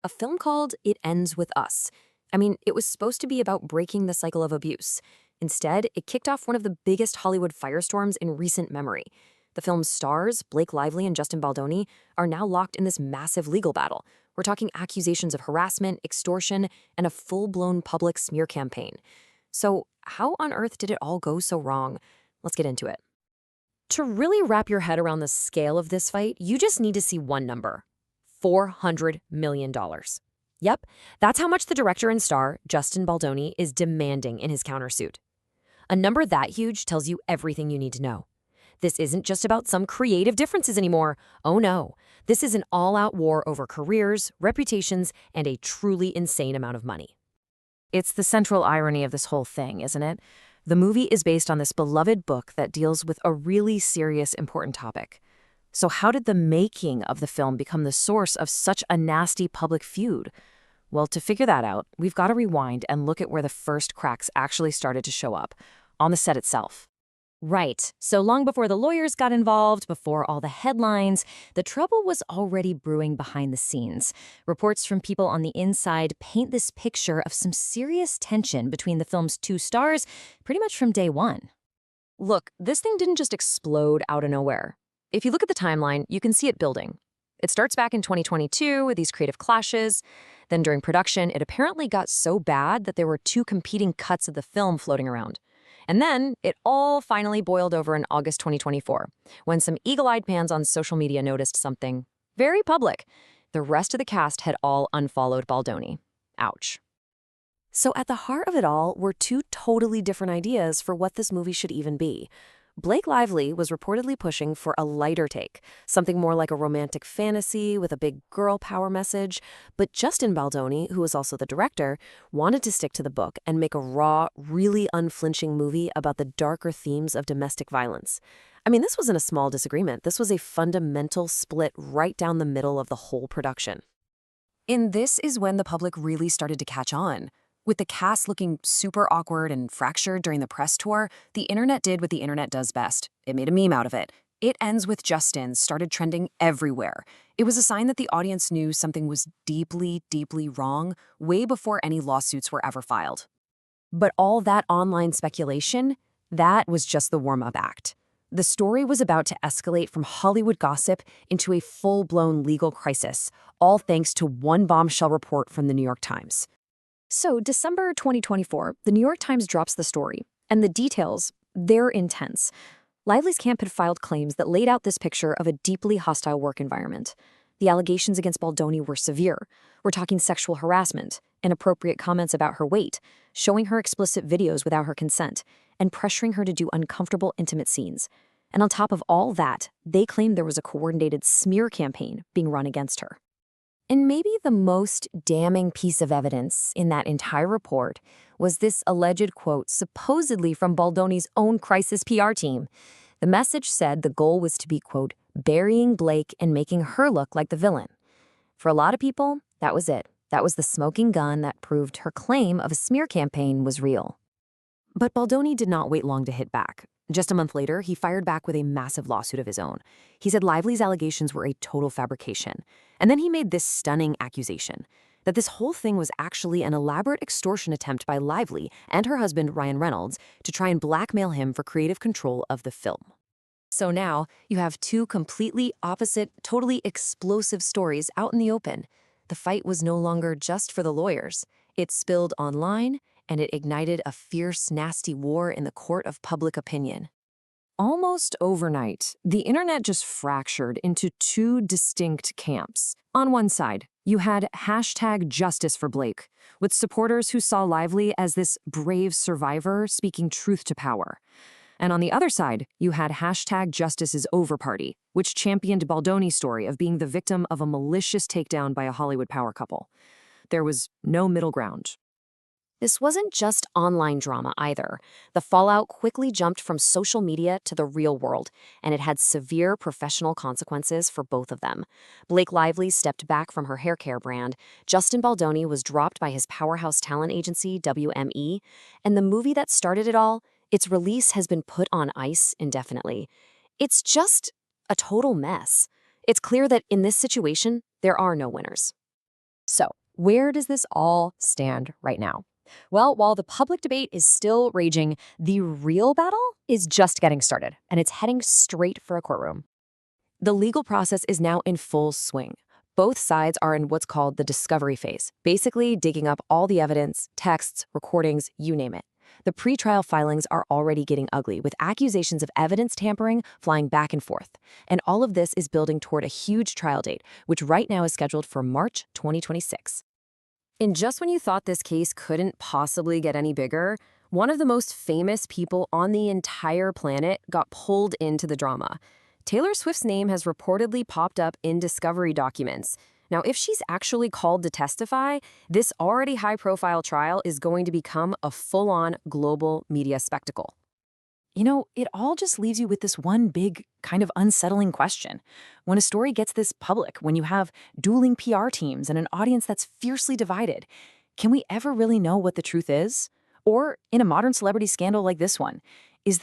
a film called It Ends With Us. I mean, it was supposed to be about breaking the cycle of abuse. Instead, it kicked off one of the biggest Hollywood firestorms in recent memory. The film's stars, Blake Lively and Justin Baldoni, are now locked in this massive legal battle. We're talking accusations of harassment, extortion, and a full-blown public smear campaign. So, how on earth did it all go so wrong? Let's get into it. To really wrap your head around the scale of this fight, you just need to see one number: $400 million. Yep, that's how much the director and star, Justin Baldoni, is demanding in his countersuit. A number that huge tells you everything you need to know. This isn't just about some creative differences anymore. Oh no, this is an all-out war over careers, reputations, and a truly insane amount of money. It's the central irony of this whole thing, isn't it? The movie is based on this beloved book that deals with a really serious, important topic. So how did the making of the film become the source of such a nasty public feud? Well, to figure that out, we've got to rewind and look at where the first cracks actually started to show up, on the set itself. Right. So long before the lawyers got involved, before all the headlines, the trouble was already brewing behind the scenes. Reports from people on the inside paint this picture of some serious tension between the film's two stars pretty much from day one. Look, this thing didn't just explode out of nowhere. If you look at the timeline, you can see it building. It starts back in 2022 with these creative clashes. Then during production, it apparently got so bad that there were two competing cuts of the film floating around. And then it all finally boiled over in August 2024, when some eagle-eyed fans on social media noticed something very public. The rest of the cast had all unfollowed Baldoni. Ouch. So at the heart of it all were two totally different ideas for what this movie should even be. Blake Lively was reportedly pushing for a lighter take, something more like a romantic fantasy with a big girl power message. But Justin Baldoni, who was also the director, wanted to stick to the book and make a raw, really unflinching movie about the darker themes of domestic violence. I mean, this wasn't a small disagreement. This was a fundamental split right down the middle of the whole production. And this is when the public really started to catch on. With the cast looking super awkward and fractured during the press tour, the internet did what the internet does best. It made a meme out of it. It Ends With Justin started trending everywhere. It was a sign that the audience knew something was deeply, deeply wrong way before any lawsuits were ever filed. But all that online speculation, that was just the warm-up act. The story was about to escalate from Hollywood gossip into a full-blown legal crisis, all thanks to one bombshell report from the New York Times. So, December 2024, the New York Times drops the story, and the details, they're intense. Lively's camp had filed claims that laid out this picture of a deeply hostile work environment. The allegations against Baldoni were severe. We're talking sexual harassment, inappropriate comments about her weight, showing her explicit videos without her consent, and pressuring her to do uncomfortable, intimate scenes. And on top of all that, they claimed there was a coordinated smear campaign being run against her. And maybe the most damning piece of evidence in that entire report was this alleged quote supposedly from Baldoni's own crisis PR team. The message said the goal was to be, quote, burying Blake and making her look like the villain. For a lot of people, that was it. That was the smoking gun that proved her claim of a smear campaign was real. But Baldoni did not wait long to hit back. Just a month later, he fired back with a massive lawsuit of his own. He said Lively's allegations were a total fabrication. And then he made this stunning accusation that this whole thing was actually an elaborate extortion attempt by Lively and her husband, Reynolds, to try and blackmail him for creative control of the film. So now you have two completely opposite, totally explosive stories out in the open. The fight was no longer just for the lawyers. It spilled online, and it ignited a fierce, nasty war in the court of public opinion. Almost overnight, the internet just fractured into two distinct camps. On one side, you had #Justice for Blake, with supporters who saw Lively as this brave survivor speaking truth to power. And on the other side, you had #JusticeIsOver Party, which championed Baldoni's story of being the victim of a malicious takedown by a Hollywood power couple. There was no middle ground. This wasn't just online drama either. The fallout quickly jumped from social media to the real world, and it had severe professional consequences for both of them. Blake Lively stepped back from her hair care brand, Justin Baldoni was dropped by his powerhouse talent agency, WME, and the movie that started it all, its release has been put on ice indefinitely. It's just a total mess. It's clear that in this situation, there are no winners. So, where does this all stand right now? Well, while the public debate is still raging, the real battle is just getting started, and it's heading straight for a courtroom. The legal process is now in full swing. Both sides are in what's called the discovery phase, basically digging up all the evidence, texts, recordings, you name it. The pretrial filings are already getting ugly, with accusations of evidence tampering flying back and forth. And all of this is building toward a huge trial date, which right now is scheduled for March 2026. And just when you thought this case couldn't possibly get any bigger, one of the most famous people on the entire planet got pulled into the drama. Taylor Swift's name has reportedly popped up in discovery documents. Now, if she's actually called to testify, this already high-profile trial is going to become a full-on global media spectacle. It all just leaves you with this one big, kind of unsettling question. When a story gets this public, when you have dueling PR teams and an audience that's fiercely divided, can we ever really know what the truth is? Or, in a modern celebrity scandal like this one, is